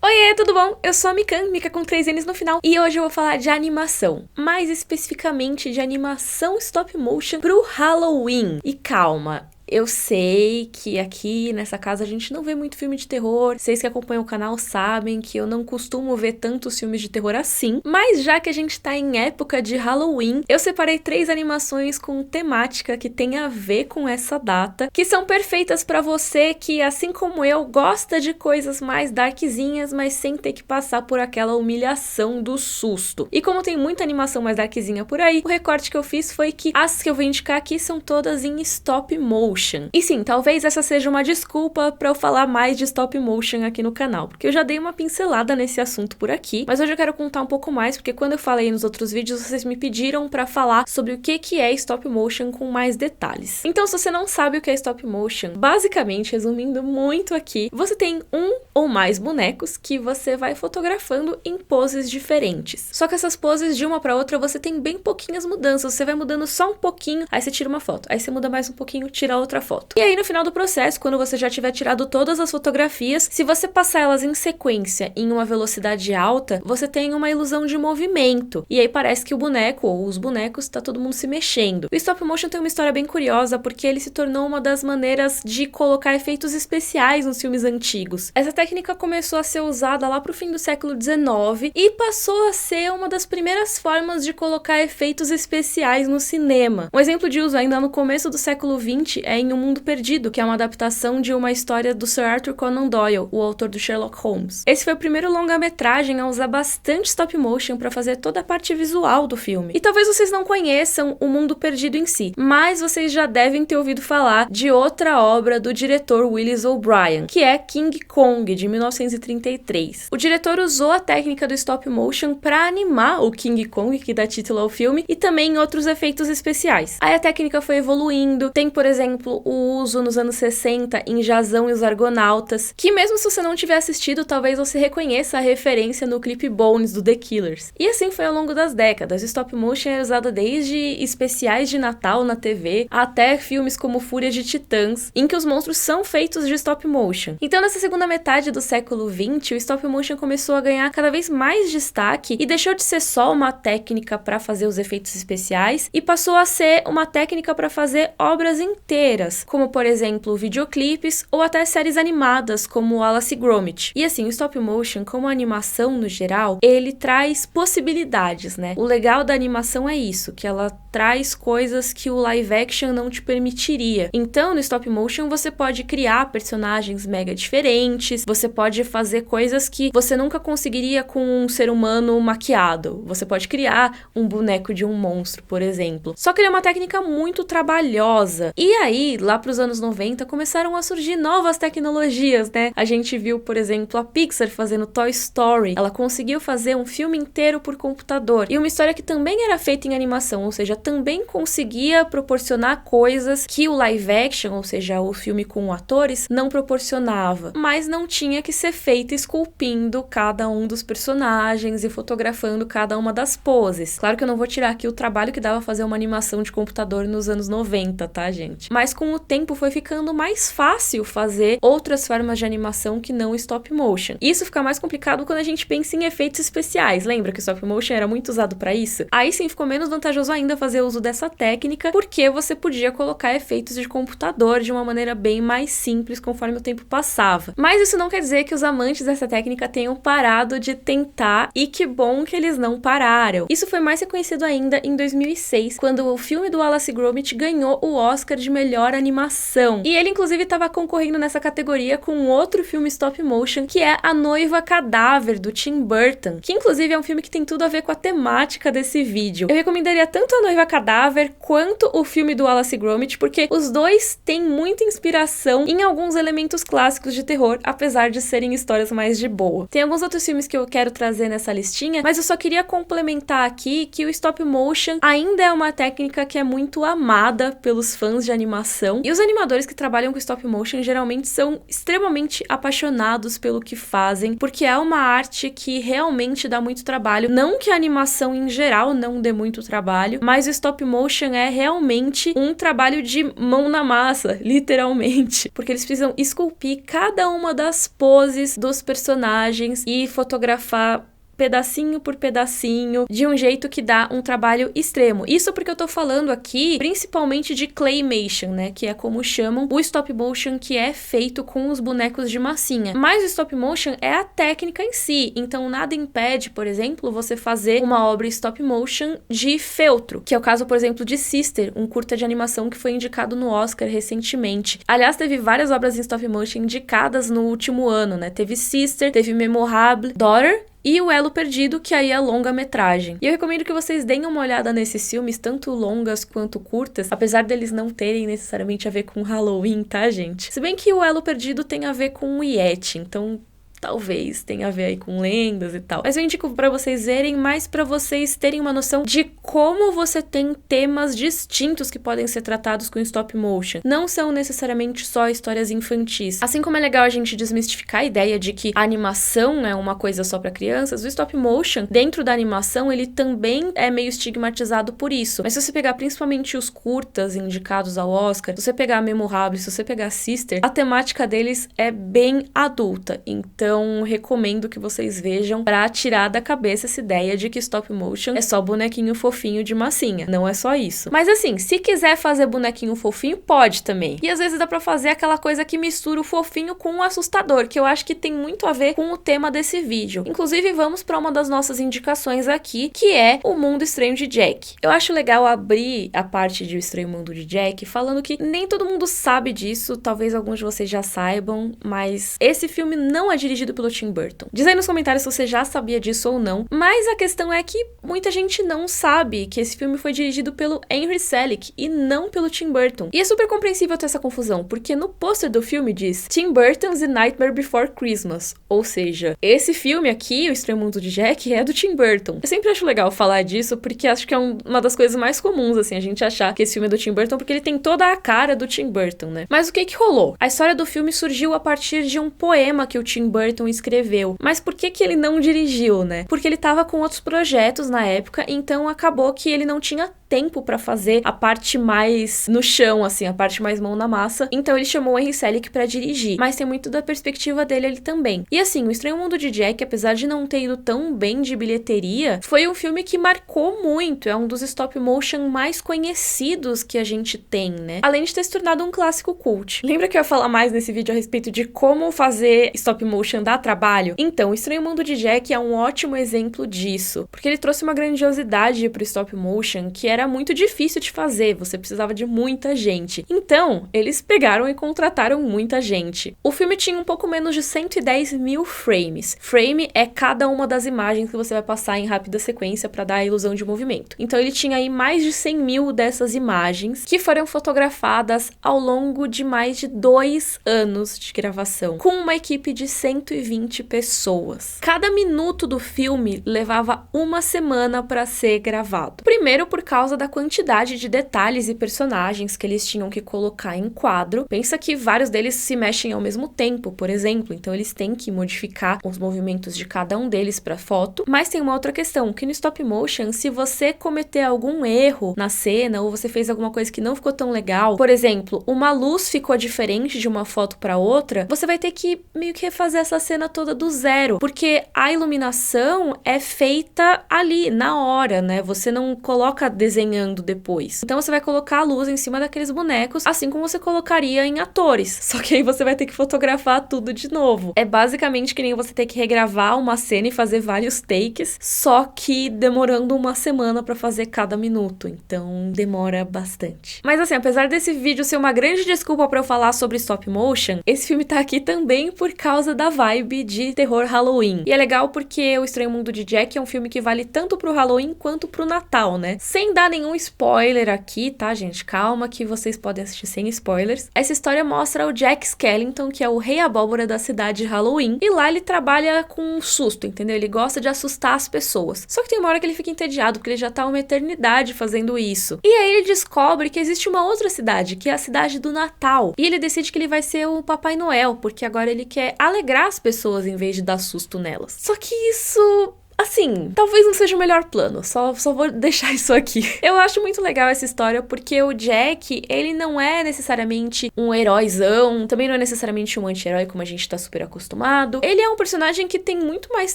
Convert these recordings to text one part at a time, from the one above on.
Oiê, tudo bom? Eu sou a Mikan, Mika com 3 N's no final, e hoje eu vou falar de animação, mais especificamente de animação stop motion pro Halloween. E calma, eu sei que aqui nessa casa a gente não vê muito filme de terror, vocês que acompanham o canal sabem que eu não costumo ver tantos filmes de terror assim, mas já que a gente tá em época de Halloween, eu separei 3 animações com temática que tem a ver com essa data, que são perfeitas pra você que, assim como eu, gosta de coisas mais darkzinhas, mas sem ter que passar por aquela humilhação do susto. E como tem muita animação mais darkzinha por aí, o recorte que eu fiz foi que as que eu vou indicar aqui são todas em stop motion. E sim, talvez essa seja uma desculpa pra eu falar mais de stop motion aqui no canal, porque eu já dei uma pincelada nesse assunto por aqui, mas hoje eu quero contar um pouco mais, porque quando eu falei nos outros vídeos, vocês me pediram pra falar sobre o que é stop motion com mais detalhes. Então, se você não sabe o que é stop motion, basicamente, resumindo muito aqui, você tem um ou mais bonecos que você vai fotografando em poses diferentes. Só que essas poses, de uma pra outra, você tem bem pouquinhas mudanças, você vai mudando só um pouquinho, aí você tira uma foto, aí você muda mais um pouquinho, tira outra foto. E aí no final do processo, quando você já tiver tirado todas as fotografias, se você passar elas em sequência em uma velocidade alta, você tem uma ilusão de movimento. E aí parece que o boneco ou os bonecos tá todo mundo se mexendo. O stop motion tem uma história bem curiosa porque ele se tornou uma das maneiras de colocar efeitos especiais nos filmes antigos. Essa técnica começou a ser usada lá pro fim do século XIX e passou a ser uma das primeiras formas de colocar efeitos especiais no cinema. Um exemplo de uso ainda no começo do século XX é em Um Mundo Perdido, que é uma adaptação de uma história do Sir Arthur Conan Doyle, o autor do Sherlock Holmes. Esse foi o primeiro longa-metragem a usar bastante stop motion para fazer toda a parte visual do filme. E talvez vocês não conheçam O Mundo Perdido em si, mas vocês já devem ter ouvido falar de outra obra do diretor Willis O'Brien, que é King Kong, de 1933. O diretor usou a técnica do stop motion para animar o King Kong, que dá título ao filme, e também outros efeitos especiais. Aí a técnica foi evoluindo, tem, por exemplo, o uso nos anos 60 em Jazão e os Argonautas, que mesmo se você não tiver assistido, talvez você reconheça a referência no clipe Bones do The Killers. E assim foi ao longo das décadas. O stop motion é usado desde especiais de Natal na TV, até filmes como Fúria de Titãs, em que os monstros são feitos de stop motion. Então nessa segunda metade do século XX, o stop motion começou a ganhar cada vez mais destaque e deixou de ser só uma técnica para fazer os efeitos especiais e passou a ser uma técnica para fazer obras inteiras, como por exemplo videoclipes ou até séries animadas como Wallace e Gromit. E assim, o stop motion, como a animação no geral, ele traz possibilidades, né? O legal da animação é isso, que ela traz coisas que o live action não te permitiria. Então, no stop motion, você pode criar personagens mega diferentes, você pode fazer coisas que você nunca conseguiria com um ser humano maquiado. Você pode criar um boneco de um monstro, por exemplo. Só que ele é uma técnica muito trabalhosa. E aí, lá pros anos 90, começaram a surgir novas tecnologias, né? A gente viu, por exemplo, a Pixar fazendo Toy Story. Ela conseguiu fazer um filme inteiro por computador. E uma história que também era feita em animação, ou seja, também conseguia proporcionar coisas que o live action, ou seja, o filme com atores, não proporcionava. Mas não tinha que ser feita esculpindo cada um dos personagens e fotografando cada uma das poses. Claro que eu não vou tirar aqui o trabalho que dava fazer uma animação de computador nos anos 90, tá, gente? Mas com o tempo foi ficando mais fácil fazer outras formas de animação que não stop motion. Isso fica mais complicado quando a gente pensa em efeitos especiais. Lembra que o stop motion era muito usado para isso? Aí sim ficou menos vantajoso ainda fazer uso dessa técnica, porque você podia colocar efeitos de computador de uma maneira bem mais simples conforme o tempo passava. Mas isso não quer dizer que os amantes dessa técnica tenham parado de tentar, e que bom que eles não pararam. Isso foi mais reconhecido ainda em 2006, quando o filme do Wallace e Gromit ganhou o Oscar de melhor animação. E ele, inclusive, estava concorrendo nessa categoria com outro filme stop motion, que é A Noiva Cadáver, do Tim Burton, que, inclusive, é um filme que tem tudo a ver com a temática desse vídeo. Eu recomendaria tanto A Noiva Cadáver quanto o filme do Wallace e Gromit, porque os dois têm muita inspiração em alguns elementos clássicos de terror, apesar de serem histórias mais de boa. Tem alguns outros filmes que eu quero trazer nessa listinha, mas eu só queria complementar aqui que o stop motion ainda é uma técnica que é muito amada pelos fãs de animação animação. E os animadores que trabalham com stop motion geralmente são extremamente apaixonados pelo que fazem, porque é uma arte que realmente dá muito trabalho. Não que a animação em geral não dê muito trabalho, mas o stop motion é realmente um trabalho de mão na massa, literalmente, porque eles precisam esculpir cada uma das poses dos personagens e fotografar pedacinho por pedacinho, de um jeito que dá um trabalho extremo. Isso porque eu tô falando aqui principalmente de claymation, né, que é como chamam o stop motion que é feito com os bonecos de massinha. Mas o stop motion é a técnica em si, então nada impede, por exemplo, você fazer uma obra stop motion de feltro, que é o caso, por exemplo, de Sister, um curta de animação que foi indicado no Oscar recentemente. Aliás, teve várias obras em stop motion indicadas no último ano, né, teve Sister, teve Memorable, Daughter, e O Elo Perdido, que aí é longa-metragem. E eu recomendo que vocês deem uma olhada nesses filmes, tanto longas quanto curtas, apesar deles não terem necessariamente a ver com Halloween, tá, gente? Se bem que O Elo Perdido tem a ver com o Yeti, então talvez tenha a ver aí com lendas e tal. Mas eu indico pra vocês verem, mais pra vocês terem uma noção de como você tem temas distintos que podem ser tratados com stop motion. Não são necessariamente só histórias infantis. Assim como é legal a gente desmistificar a ideia de que a animação é uma coisa só pra crianças, o stop motion, dentro da animação, ele também é meio estigmatizado por isso. Mas se você pegar principalmente os curtas indicados ao Oscar, se você pegar Memorable, se você pegar Sister, a temática deles é bem adulta. Então, recomendo que vocês vejam pra tirar da cabeça essa ideia de que stop motion é só bonequinho fofinho de massinha. Não é só isso. Mas assim, se quiser fazer bonequinho fofinho, pode também. E às vezes dá pra fazer aquela coisa que mistura o fofinho com o assustador, que eu acho que tem muito a ver com o tema desse vídeo. Inclusive, vamos pra uma das nossas indicações aqui, que é O Mundo Estranho de Jack. Eu acho legal abrir a parte de O Estranho Mundo de Jack falando que nem todo mundo sabe disso, talvez alguns de vocês já saibam, mas esse filme não é dirigido pelo Tim Burton. Diz aí nos comentários se você já sabia disso ou não, mas a questão é que muita gente não sabe que esse filme foi dirigido pelo Henry Selick e não pelo Tim Burton. E é super compreensível ter essa confusão, porque no pôster do filme diz Tim Burton's The Nightmare Before Christmas, ou seja, esse filme aqui, O Estranho Mundo de Jack, é do Tim Burton. Eu sempre acho legal falar disso, porque acho que é uma das coisas mais comuns, assim, a gente achar que esse filme é do Tim Burton, porque ele tem toda a cara do Tim Burton, né? Mas o que que rolou? A história do filme surgiu a partir de um poema que o Tim Burton escreveu. Mas por que que ele não dirigiu, né? Porque ele tava com outros projetos na época, então acabou que ele não tinha tempo pra fazer a parte mais no chão, assim, a parte mais mão na massa. Então ele chamou o Henry Selick pra dirigir. Mas tem muito da perspectiva dele ali também. E assim, O Estranho Mundo de Jack, apesar de não ter ido tão bem de bilheteria, foi um filme que marcou muito. É um dos stop motion mais conhecidos que a gente tem, né? Além de ter se tornado um clássico cult. Lembra que eu ia falar mais nesse vídeo a respeito de como fazer stop motion dá trabalho? Então, O Estranho Mundo de Jack é um ótimo exemplo disso. Porque ele trouxe uma grandiosidade pro stop motion que era muito difícil de fazer, você precisava de muita gente. Então, eles pegaram e contrataram muita gente. O filme tinha um pouco menos de 110 mil frames. Frame é cada uma das imagens que você vai passar em rápida sequência para dar a ilusão de movimento. Então, ele tinha aí mais de 100 mil dessas imagens que foram fotografadas ao longo de mais de 2 anos de gravação, com uma equipe de 120 pessoas. Cada minuto do filme levava uma semana para ser gravado. Primeiro, por causa da quantidade de detalhes e personagens que eles tinham que colocar em quadro. Pensa que vários deles se mexem ao mesmo tempo, por exemplo, então eles têm que modificar os movimentos de cada um deles para foto. Mas tem uma outra questão, que no stop motion, se você cometer algum erro na cena ou você fez alguma coisa que não ficou tão legal, por exemplo, uma luz ficou diferente de uma foto para outra, você vai ter que meio que refazer essa cena toda do zero, porque a iluminação é feita ali, na hora, né? Você não coloca desenhando depois. Então você vai colocar a luz em cima daqueles bonecos, assim como você colocaria em atores. Só que aí você vai ter que fotografar tudo de novo. É basicamente que nem você ter que regravar uma cena e fazer vários takes, só que demorando uma semana pra fazer cada minuto. Então demora bastante. Mas assim, apesar desse vídeo ser uma grande desculpa pra eu falar sobre stop motion, esse filme tá aqui também por causa da vibe de terror Halloween. E é legal porque O Estranho Mundo de Jack é um filme que vale tanto pro Halloween quanto pro Natal, né? Sem dar dar nenhum spoiler aqui, tá, gente? Calma que vocês podem assistir sem spoilers. Essa história mostra o Jack Skellington, que é o rei abóbora da cidade de Halloween, e lá ele trabalha com susto, entendeu? Ele gosta de assustar as pessoas. Só que tem uma hora que ele fica entediado, porque ele já tá uma eternidade fazendo isso. E aí ele descobre que existe uma outra cidade, que é a cidade do Natal. E ele decide que ele vai ser o Papai Noel, porque agora ele quer alegrar as pessoas em vez de dar susto nelas. Só que isso... assim, talvez não seja o melhor plano, só vou deixar isso aqui. Eu acho muito legal essa história porque o Jack, ele não é necessariamente um heróizão, também não é necessariamente um anti-herói como a gente tá super acostumado. Ele é um personagem que tem muito mais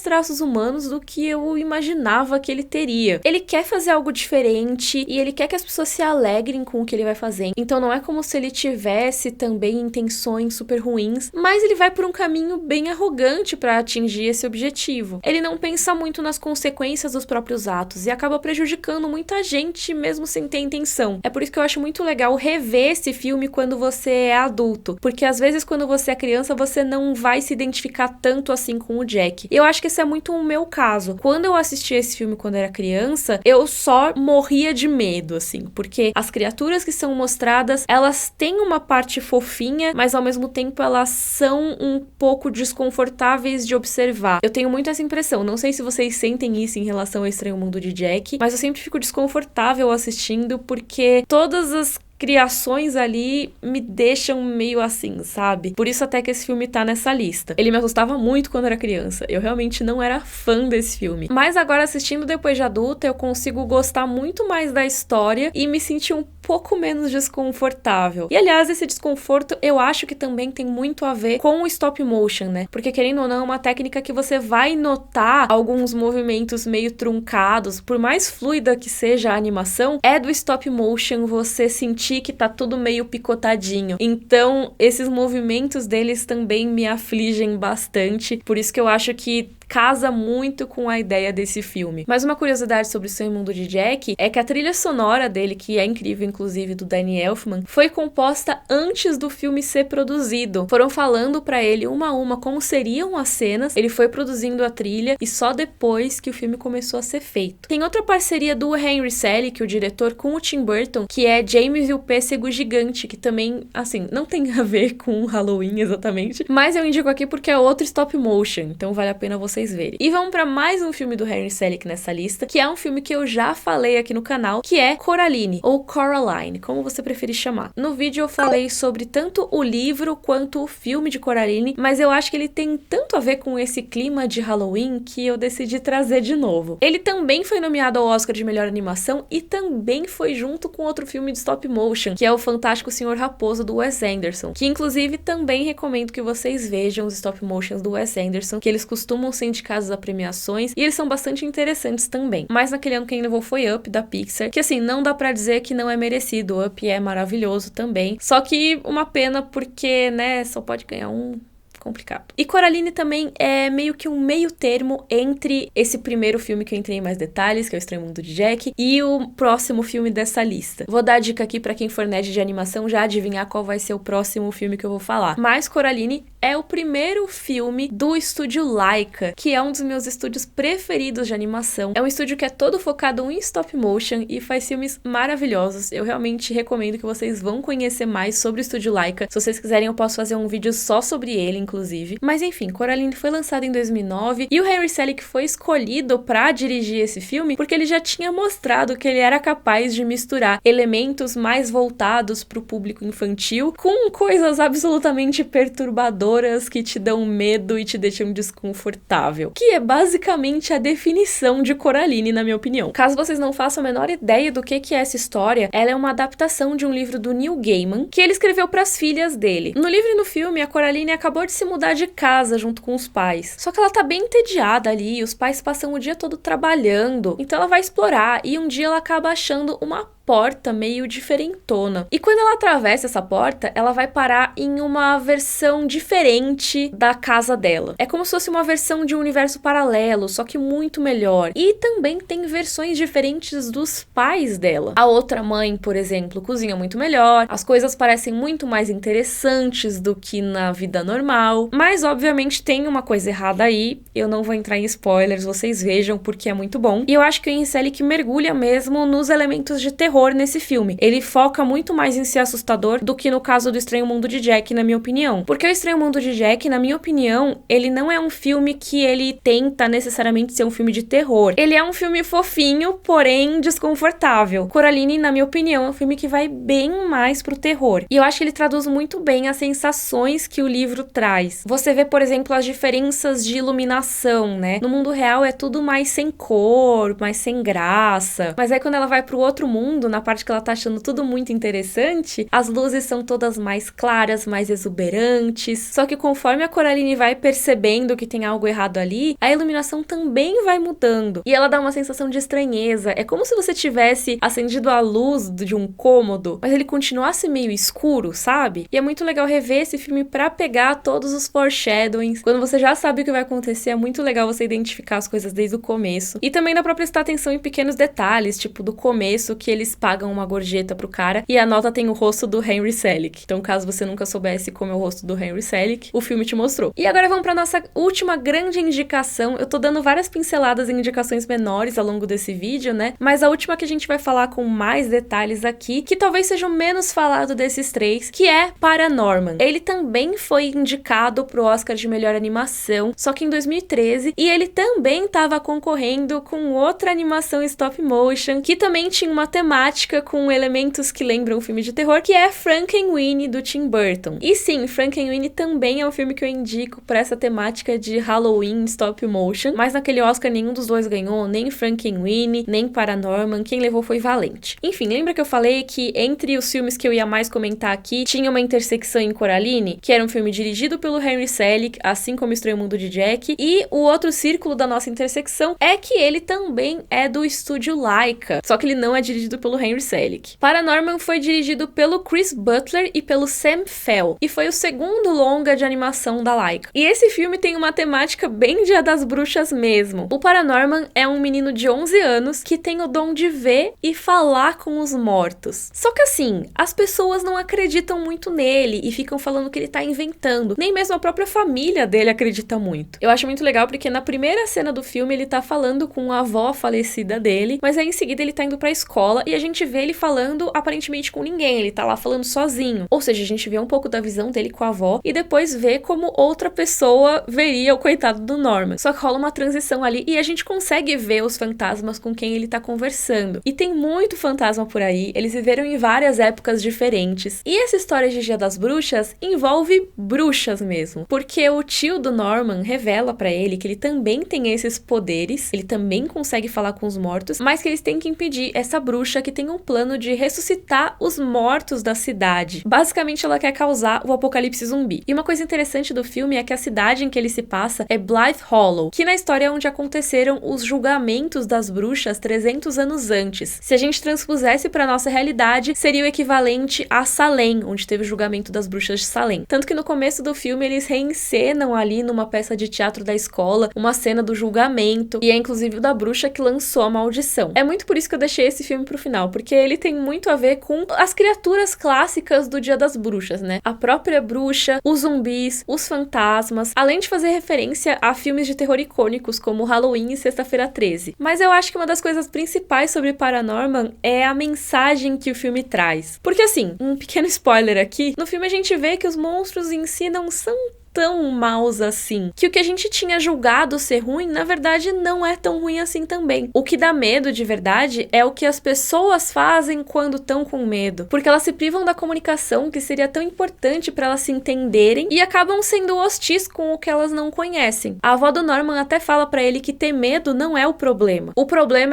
traços humanos do que eu imaginava que ele teria. Ele quer fazer algo diferente e ele quer que as pessoas se alegrem com o que ele vai fazer. Então não é como se ele tivesse também intenções super ruins, mas ele vai por um caminho bem arrogante pra atingir esse objetivo. Ele não pensa muito nas consequências dos próprios atos e acaba prejudicando muita gente mesmo sem ter intenção. É por isso que eu acho muito legal rever esse filme quando você é adulto, porque às vezes quando você é criança você não vai se identificar tanto assim com o Jack. E eu acho que esse é muito o meu caso. Quando eu assisti esse filme quando era criança, eu só morria de medo, assim, porque as criaturas que são mostradas, elas têm uma parte fofinha, mas ao mesmo tempo elas são um pouco desconfortáveis de observar. Eu tenho muito essa impressão, não sei se vocês sentem isso em relação ao Estranho Mundo de Jack, mas eu sempre fico desconfortável assistindo porque todas as criações ali me deixam meio assim, sabe? Por isso até que esse filme tá nessa lista. Ele me assustava muito quando era criança. Eu realmente não era fã desse filme. Mas agora assistindo depois de adulta, eu consigo gostar muito mais da história e me sentir um pouco menos desconfortável. E aliás, esse desconforto eu acho que também tem muito a ver com o stop motion, né? Porque querendo ou não, é uma técnica que você vai notar alguns movimentos meio truncados, por mais fluida que seja a animação, é do stop motion você sentir que tá tudo meio picotadinho. Então, esses movimentos deles também me afligem bastante. Por isso que eu acho que casa muito com a ideia desse filme. Mas uma curiosidade sobre o Estranho Mundo de Jack é que a trilha sonora dele, que é incrível, inclusive, do Danny Elfman, foi composta antes do filme ser produzido. Foram falando pra ele uma a uma como seriam as cenas, ele foi produzindo a trilha e só depois que o filme começou a ser feito. Tem outra parceria do Henry Selick, o diretor, com o Tim Burton, que é James e o Pêssego Gigante, que também, assim, não tem a ver com Halloween exatamente, mas eu indico aqui porque é outro stop motion, então vale a pena vocês verem. E vamos pra mais um filme do Henry Selick nessa lista, que é um filme que eu já falei aqui no canal, que é Coraline, ou Coraline, como você preferir chamar. No vídeo eu falei sobre tanto o livro quanto o filme de Coraline, mas eu acho que ele tem tanto a ver com esse clima de Halloween que eu decidi trazer de novo. Ele também foi nomeado ao Oscar de melhor animação e também foi junto com outro filme de stop motion, que é o Fantástico Senhor Raposo, do Wes Anderson, que inclusive também recomendo que vocês vejam os stop motions do Wes Anderson, que eles costumam ser indicados a premiações e eles são bastante interessantes também. Mas naquele ano quem levou foi Up, da Pixar, que assim, não dá pra dizer que não é merecido. Up é maravilhoso também, só que uma pena porque, né, só pode ganhar um. Complicado. E Coraline também é meio que um meio termo entre esse primeiro filme que eu entrei em mais detalhes, que é o Estranho Mundo de Jack, e o próximo filme dessa lista. Vou dar a dica aqui pra quem for nerd de animação já adivinhar qual vai ser o próximo filme que eu vou falar. Mas Coraline é o primeiro filme do estúdio Laika, que é um dos meus estúdios preferidos de animação. É um estúdio que é todo focado em stop motion e faz filmes maravilhosos. Eu realmente recomendo que vocês vão conhecer mais sobre o estúdio Laika. Se vocês quiserem, eu posso fazer um vídeo só sobre ele, inclusive. Mas enfim, Coraline foi lançado em 2009 e o Henry Selick foi escolhido pra dirigir esse filme porque ele já tinha mostrado que ele era capaz de misturar elementos mais voltados pro público infantil com coisas absolutamente perturbadoras que te dão medo e te deixam desconfortável, que é basicamente a definição de Coraline, na minha opinião. Caso vocês não façam a menor ideia do que é essa história, ela é uma adaptação de um livro do Neil Gaiman, que ele escreveu para as filhas dele. No livro e no filme, a Coraline acabou de se mudar de casa junto com os pais. Só que ela tá bem entediada ali, os pais passam o dia todo trabalhando, então ela vai explorar e um dia ela acaba achando uma porta meio diferentona. E quando ela atravessa essa porta, ela vai parar em uma versão diferente da casa dela. É como se fosse uma versão de um universo paralelo, só que muito melhor. E também tem versões diferentes dos pais dela. A outra mãe, por exemplo, cozinha muito melhor, as coisas parecem muito mais interessantes do que na vida normal, mas obviamente tem uma coisa errada aí, eu não vou entrar em spoilers, vocês vejam porque é muito bom. E eu acho que o Ian Selick mergulha mesmo nos elementos de terror nesse filme. Ele foca muito mais em ser assustador do que no caso do Estranho Mundo de Jack, na minha opinião. Porque o Estranho Mundo de Jack, na minha opinião, ele não é um filme que ele tenta necessariamente ser um filme de terror. Ele é um filme fofinho, porém desconfortável. Coraline, na minha opinião, é um filme que vai bem mais pro terror. E eu acho que ele traduz muito bem as sensações que o livro traz. Você vê, por exemplo, as diferenças de iluminação, né? No mundo real é tudo mais sem cor, mais sem graça. Mas aí quando ela vai pro outro mundo, na parte que ela tá achando tudo muito interessante, as luzes são todas mais claras, mais exuberantes. Só que conforme a Coraline vai percebendo que tem algo errado ali, a iluminação também vai mudando. E ela dá uma sensação de estranheza. É como se você tivesse acendido a luz de um cômodo, mas ele continuasse meio escuro, sabe? E é muito legal rever esse filme pra pegar todos os foreshadowings. Quando você já sabe o que vai acontecer, é muito legal você identificar as coisas desde o começo. E também dá pra prestar atenção em pequenos detalhes, tipo do começo, que eles pagam uma gorjeta pro cara e a nota tem o rosto do Henry Selick. Então, caso você nunca soubesse como é o rosto do Henry Selick, o filme te mostrou. E agora vamos pra nossa última grande indicação. Eu tô dando várias pinceladas em indicações menores ao longo desse vídeo, né? Mas a última que a gente vai falar com mais detalhes aqui, que talvez seja o menos falado desses três, que é Paranorman. Ele também foi indicado pro Oscar de melhor animação, só que em 2013, e ele também estava concorrendo com outra animação stop motion, que também tinha uma temática com elementos que lembram um filme de terror, que é Frankenweenie, do Tim Burton. E sim, Frankenweenie também é um filme que eu indico pra essa temática de Halloween stop motion, mas naquele Oscar nenhum dos dois ganhou, nem Frankenweenie, nem Paranorman, quem levou foi Valente. Enfim, lembra que eu falei que entre os filmes que eu ia mais comentar aqui, tinha uma intersecção em Coraline, que era um filme dirigido pelo Henry Selick, assim como Estranho Mundo de Jack, e o outro círculo da nossa intersecção é que ele também é do estúdio Laika, só que ele não é dirigido pelo Henry Selick. Paranorman foi dirigido pelo Chris Butler e pelo Sam Fell, e foi o segundo longa de animação da Laika. E esse filme tem uma temática bem Dia das Bruxas mesmo. O Paranorman é um menino de 11 anos que tem o dom de ver e falar com os mortos. Só que assim, as pessoas não acreditam muito nele e ficam falando que ele tá inventando. Nem mesmo a própria família dele acredita muito. Eu acho muito legal porque na primeira cena do filme ele tá falando com a avó falecida dele, mas aí em seguida ele tá indo pra escola e a gente vê ele falando aparentemente com ninguém, ele tá lá falando sozinho. Ou seja, a gente vê um pouco da visão dele com a avó e depois vê como outra pessoa veria o coitado do Norman. Só que rola uma transição ali e a gente consegue ver os fantasmas com quem ele tá conversando. E tem muito fantasma por aí, eles viveram em várias épocas diferentes. E essa história de Dia das Bruxas envolve bruxas mesmo, porque o tio do Norman revela pra ele que ele também tem esses poderes, ele também consegue falar com os mortos, mas que eles têm que impedir essa bruxa que tem um plano de ressuscitar os mortos da cidade. Basicamente, ela quer causar o apocalipse zumbi. E uma coisa interessante do filme é que a cidade em que ele se passa é Blythe Hollow, que na história é onde aconteceram os julgamentos das bruxas 300 anos antes. Se a gente transpusesse pra nossa realidade, seria o equivalente a Salem, onde teve o julgamento das bruxas de Salem. Tanto que no começo do filme eles reencenam ali numa peça de teatro da escola uma cena do julgamento, e é inclusive o da bruxa que lançou a maldição. É muito por isso que eu deixei esse filme pro final, porque ele tem muito a ver com as criaturas clássicas do Dia das Bruxas, né? A própria bruxa, os zumbis, os fantasmas, além de fazer referência a filmes de terror icônicos como Halloween e Sexta-feira 13. Mas eu acho que uma das coisas principais sobre Paranorman é a mensagem que o filme traz. Porque assim, um pequeno spoiler aqui, no filme a gente vê que os monstros em si não são tão maus assim, que o que a gente tinha julgado ser ruim, na verdade não é tão ruim assim também. O que dá medo de verdade é o que as pessoas fazem quando estão com medo, porque elas se privam da comunicação que seria tão importante para elas se entenderem e acabam sendo hostis com o que elas não conhecem. A avó do Norman até fala para ele que ter medo não é o problema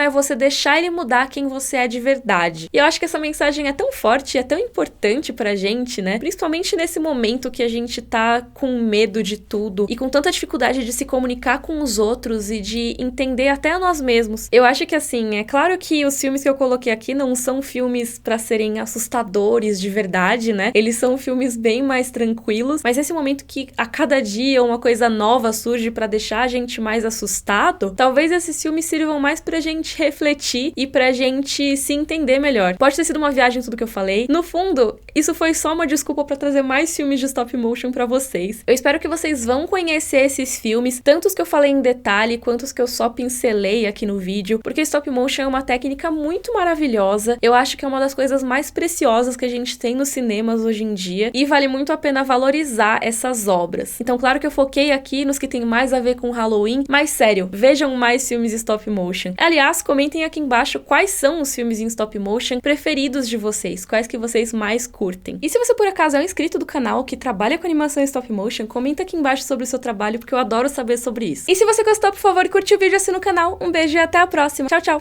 é você deixar ele mudar quem você é de verdade. E eu acho que essa mensagem é tão forte e é tão importante pra gente, né? Principalmente nesse momento que a gente tá com medo de tudo e com tanta dificuldade de se comunicar com os outros e de entender até a nós mesmos. Eu acho que assim, é claro que os filmes que eu coloquei aqui não são filmes pra serem assustadores de verdade, né? Eles são filmes bem mais tranquilos, mas esse momento que a cada dia uma coisa nova surge pra deixar a gente mais assustado, talvez esses filmes sirvam mais pra gente refletir e pra gente se entender melhor. Pode ter sido uma viagem tudo que eu falei. No fundo, isso foi só uma desculpa pra trazer mais filmes de stop motion pra vocês. Eu espero que vocês vão conhecer esses filmes, tanto os que eu falei em detalhe, quanto os que eu só pincelei aqui no vídeo, porque stop motion é uma técnica muito maravilhosa. Eu acho que é uma das coisas mais preciosas que a gente tem nos cinemas hoje em dia, e vale muito a pena valorizar essas obras. Então, claro que eu foquei aqui nos que tem mais a ver com Halloween, mas sério, vejam mais filmes stop motion. Aliás, comentem aqui embaixo quais são os filmes em stop motion preferidos de vocês, quais que vocês mais curtem. E se você por acaso é um inscrito do canal que trabalha com animação em stop motion, comenta aqui embaixo sobre o seu trabalho, porque eu adoro saber sobre isso. E se você gostou, por favor, curte o vídeo e assina o canal. Um beijo e até a próxima. Tchau, tchau!